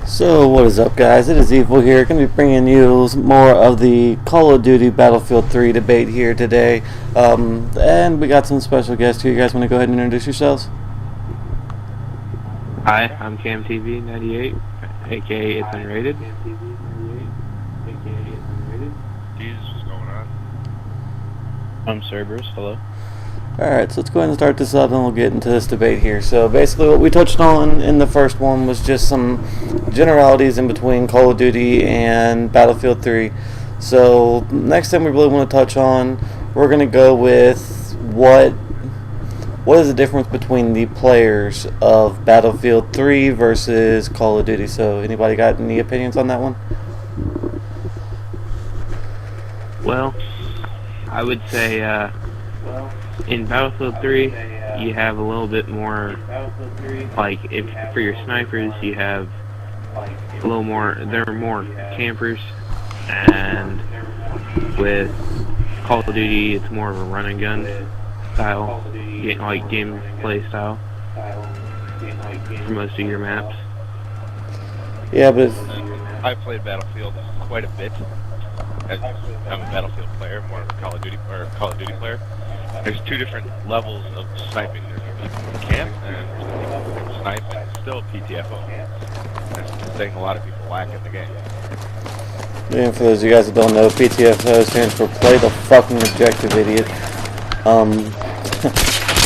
So what is up, guys? It is Evil here. Going to be bringing you more of the Call of Duty Battlefield 3 debate here today. And we got some special guests here. You guys want to go ahead and introduce yourselves? Hi, I'm CamTV98, aka It's Unrated. Jesus, what's going on? I'm Cerberus, hello. Alright, so let's go ahead and start this up and we'll get into this debate here. So basically what we touched on in the first one was just some generalities in between Call of Duty and Battlefield 3. So next thing we really want to touch on, we're going to go with what is the difference between the players of Battlefield 3 versus Call of Duty. So anybody got any opinions on that one? Well, I would say in Battlefield 3 you have a little bit more, like, if for your snipers you have a little more, there are more campers, and with Call of Duty it's more of a run and gun style, like gameplay style for most of your maps. Yeah, but I played Battlefield quite a bit. I'm a Battlefield player, more of a Call of Duty player. There's two different levels of sniping. There's people who camp and there's people who snipe and still PTFO. That's the thing a lot of people lack in the game. and for those of you guys that don't know, PTFO stands for Play the Fucking Objective, Idiot.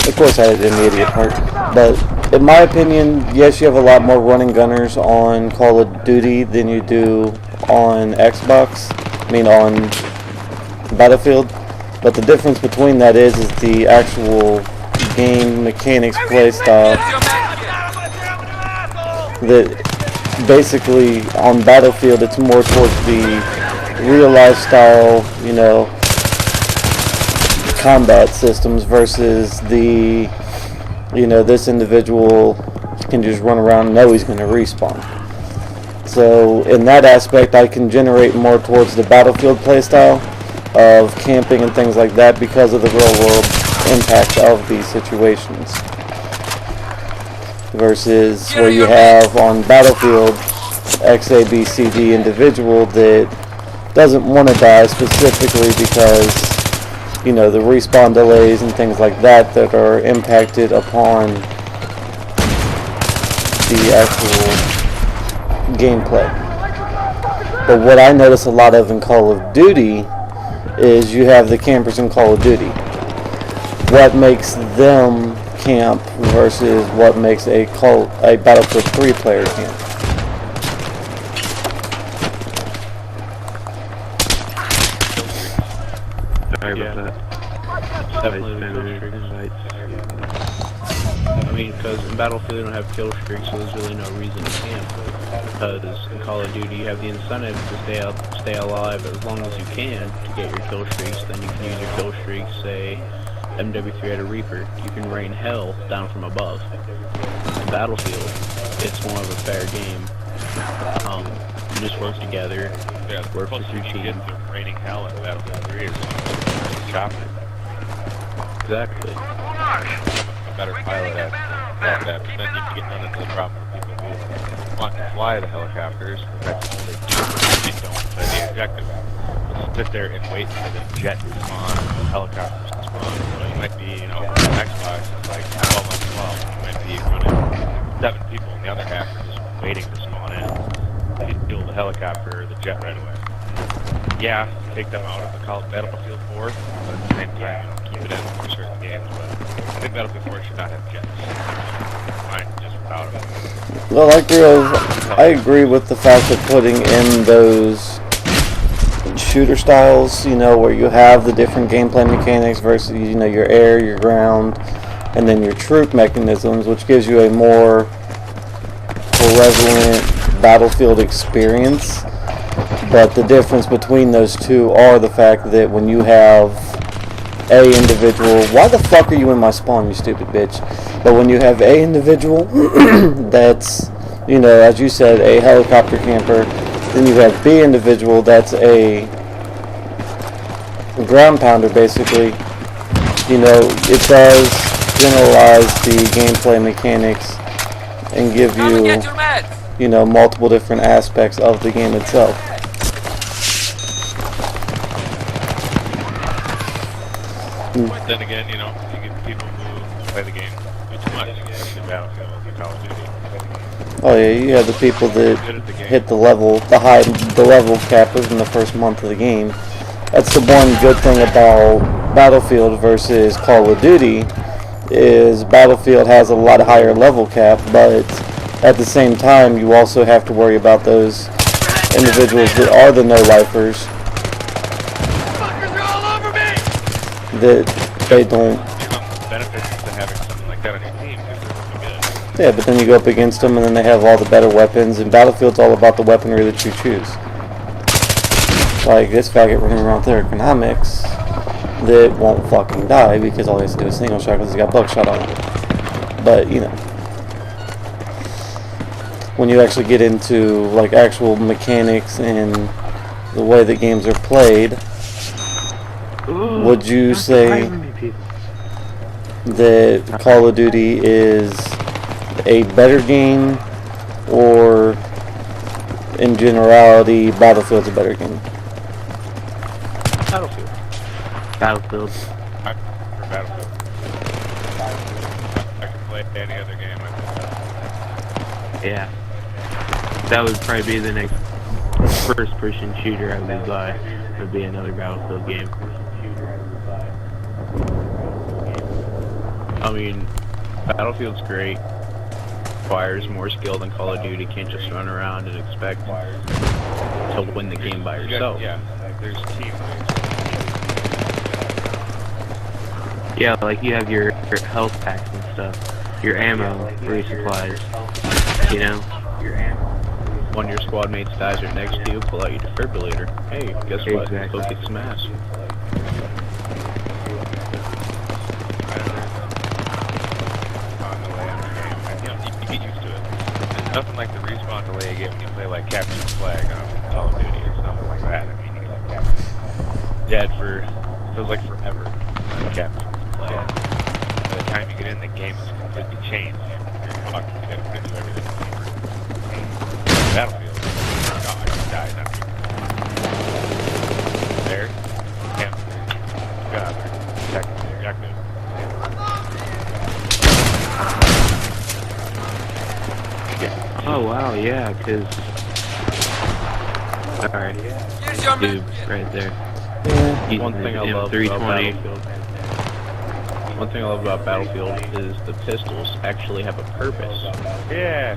Of course I did the idiot part, but in my opinion, yes, you have a lot more running gunners on Call of Duty than you do on Xbox, on Battlefield, but the difference between that is the actual game mechanics, play style, that basically on Battlefield it's more towards the real life style, combat systems versus the, this individual can just run around and know he's going to respawn. So in that aspect, I can generate more towards the Battlefield playstyle of camping and things like that because of the real world impact of these situations. Versus where you have on Battlefield XABCD individual that doesn't want to die specifically because the respawn delays and things like that are impacted upon the actual gameplay. But what I notice a lot of in Call of Duty is you have the campers in Call of Duty. What makes them camp versus what makes a Battlefield 3 player camp? Sorry about that. Definitely because in Battlefield you don't have kill streaks, so there's really no reason to camp. Because in Call of Duty you have the incentive to stay alive as long as you can to get your kill streaks. Then you can use your kill streaks, say MW3 at a Reaper. You can rain hell down from above. In Battlefield, it's more of a fair game. You just work together. Yeah, the work with closest your you can team. get to raining hell in Battlefield 3 is chopping. Exactly. A better pilot at that, but then you can get run into the problem with people who want to fly the helicopters, but that's all they do. They don't play the objective. They'll sit there and wait for the jet to spawn, the helicopters to spawn. So you might be, on Xbox, it's like 12 on 12. You might be running 7 people, and the other half are just waiting to spawn in. You kill the helicopter or the jet right away. Yeah, take them out of the Battlefield 4, but at the same time, keep it in for certain games. But I think Battlefield 4 should not have jets. Fine, just without it. Well, I agree with the fact of putting in those shooter styles, where you have the different gameplay mechanics versus, your air, your ground, and then your troop mechanisms, which gives you a more prevalent Battlefield experience. But the difference between those two are the fact that when you have a individual, why the fuck are you in my spawn, you stupid bitch? But when you have a individual that's, as you said, a helicopter camper, then you have B individual that's a ground pounder, basically. It does generalize the gameplay mechanics and give you multiple different aspects of the game itself. But then again, you get people who play the game too much. The Battlefield, the Call of Duty. Oh yeah, you have the people that hit the level cap within the first month of the game. That's the one good thing about Battlefield versus Call of Duty, is Battlefield has a lot higher level cap, but at the same time you also have to worry about those individuals that are the no-lifers, that they don't. Benefits to having something like that on your team because they're good. Yeah, but then you go up against them and then they have all the better weapons, and Battlefield's all about the weaponry that you choose. Like this faggot running around with their economics that won't fucking die because all he has to do is single shot because he's got buckshot on him. But, when you actually get into like actual mechanics and the way the games are played, would you say that Call of Duty is a better game, or in generality Battlefield's a better game? Battlefield. Battlefield. I prefer Battlefield. I can play any other game. Yeah. That would probably be the next first-person shooter I would buy. Would be another Battlefield game. I mean, Battlefield's great. Requires more skill than Call of Duty. Can't just run around and expect to win the game by yourself. Yeah, there's teammates. Yeah, like you have your health packs and stuff, your ammo, resupplies, One of your squad mates dies right next to you, pull out your defibrillator. Hey, guess what? Exactly. Go kick some ass. You get used to it. There's nothing like the respawn delay you get when you play like Capture the Flag on Call of Duty or something like that. I mean, you like Capture. Dead for feels like forever. Capture the Flag. By the time you get in, the game is completely changed. You're fucked. You gotta do everything. Battlefield. God, you die. Not there. Can't. God, check the objective. Oh wow, yeah, because... Alright, dude, right there. Yeah. Using One thing I the love M320. about Battlefield. One thing I love about Battlefield is the pistols actually have a purpose. Yeah.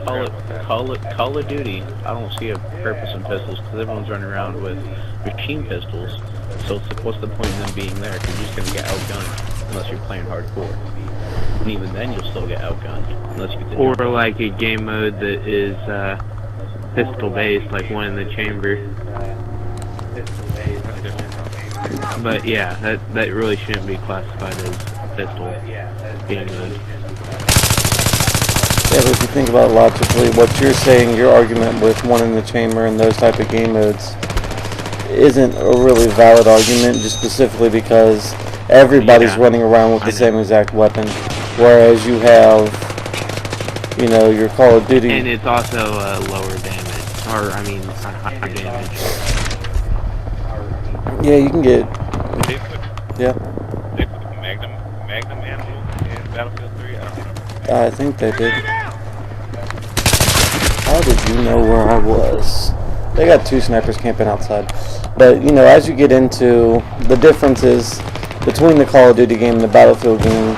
Call of Duty, I don't see a purpose in pistols because everyone's running around with machine pistols. So it's like, what's the point in them being there? Because you're just gonna get outgunned unless you're playing hardcore. And even then, you'll still get outgunned unless you get the Or jump. like a game mode that is pistol based, like one in the chamber. But yeah, that really shouldn't be classified as pistol game mode. Yeah, but if you think about it logically, what you're saying, your argument with one in the chamber and those type of game modes isn't a really valid argument, just specifically because everybody's running around with the same exact weapon, whereas you have, your Call of Duty. And it's also lower damage, or I mean, high damage. Yeah, you can get. They put Magnum ammo in Battlefield 3. I don't remember. I think they did. How did you know where I was? They got two snipers camping outside. But, as you get into the differences between the Call of Duty game and the Battlefield game,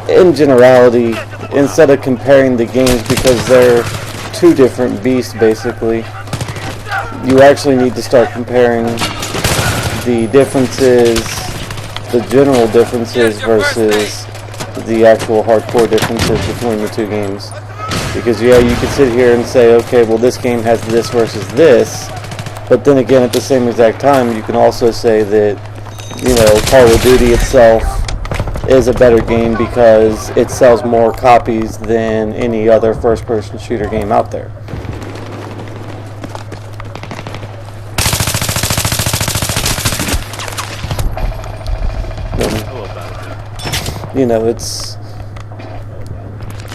in generality, instead of comparing the games because they're two different beasts, basically, you actually need to start comparing the differences, the general differences versus the actual hardcore differences between the two games. Because yeah, you could sit here and say, okay, well this game has this versus this, but then again at the same exact time you can also say that, Call of Duty itself is a better game because it sells more copies than any other first-person shooter game out there. It's,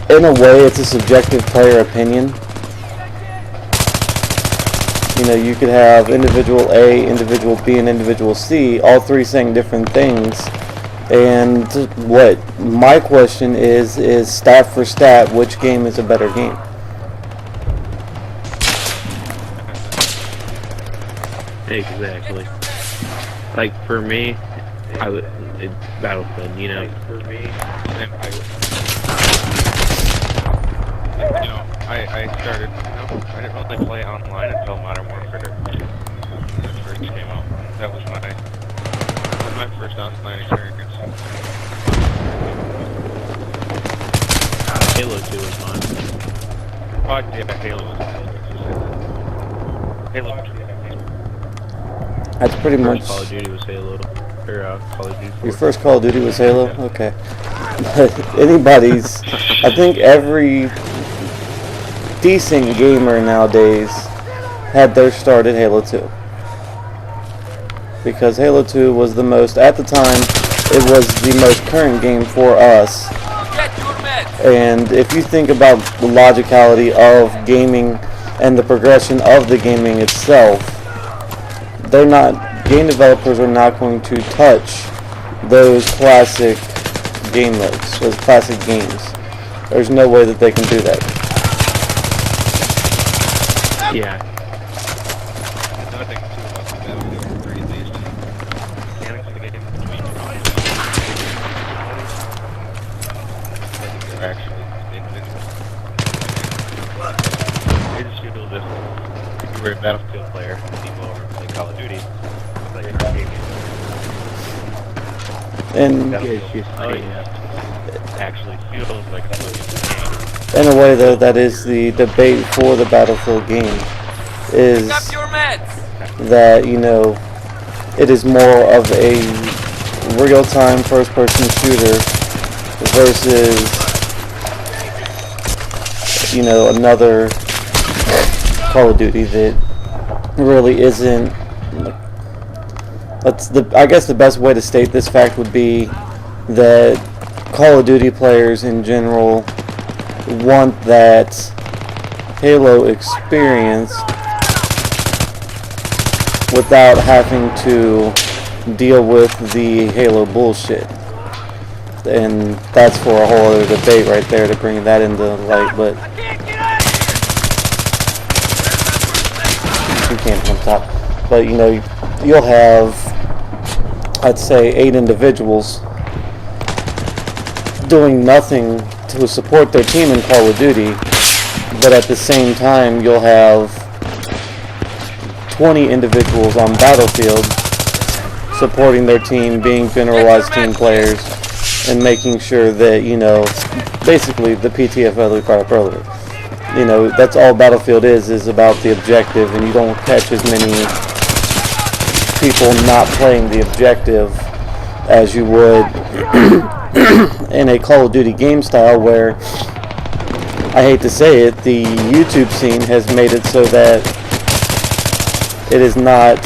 in a way, it's a subjective player opinion, You know, you could have individual A, individual B, and individual C, all three saying different things. And what my question is stat for stat, which game is a better game? Exactly. Like for me, it's Battlefield. You know. And I started, I didn't really play online until Modern Warfare when it first came out. That was my first online experience. Halo 2 was fun. Oh, yeah, Halo was Halo 2. That's pretty much. Call of Duty was Halo. Or Call of Duty 4. Your first Call of Duty was Halo? Okay. But anybody's. I think every decent gamer nowadays had their start at Halo 2. Because Halo 2 was the most, at the time, it was the most current game for us. And if you think about the logicality of gaming and the progression of the gaming itself, game developers are not going to touch those classic game modes, those classic games. There's no way that they can do that. Yeah. Another thing too about the Battlefield 3 at least, mechanics of the game between they're actually individual. It just feels different. If you were a Battlefield player and you go over and play Call of Duty, it's like an arcade game. And Battlefield actually feels like a game. in a way, though, that is the debate for the Battlefield game, is that, you know, it is more of a real-time first-person shooter versus, you know, another Call of Duty that really isn't. I guess the best way to state this fact would be that Call of Duty players in general want that Halo experience without having to deal with the Halo bullshit. And that's for a whole other debate right there to bring that into light, but you can't come top. But you know, you'll have, I'd say, 8 individuals doing nothing to support their team in Call of Duty, but at the same time you'll have 20 individuals on Battlefield supporting their team, being generalized team players, and making sure that, you know, basically the PTFL we brought up earlier. You know, that's all Battlefield is about the objective, and you don't catch as many people not playing the objective as you would in a Call of Duty game style, where, I hate to say it, the YouTube scene has made it so that it is not,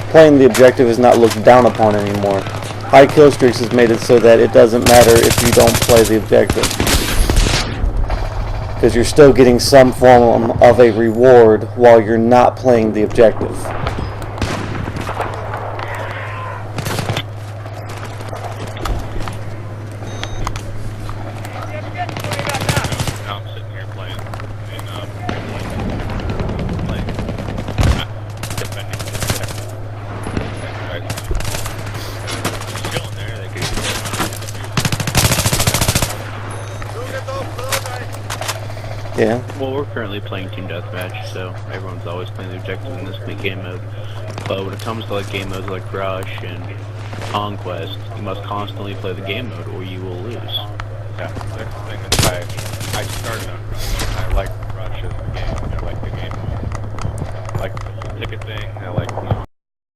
playing the objective is not looked down upon anymore. High kill streaks has made it so that it doesn't matter if you don't play the objective, because you're still getting some form of a reward while you're not playing the objective. Now I'm sitting here playing, and defending the still in there. They could Yeah. Well, we're currently playing Team Deathmatch, so everyone's always playing the objective in this game mode. But when it comes to like game modes like Rush and Conquest, you must constantly play the game mode or you will lose. yeah, that's the thing that's why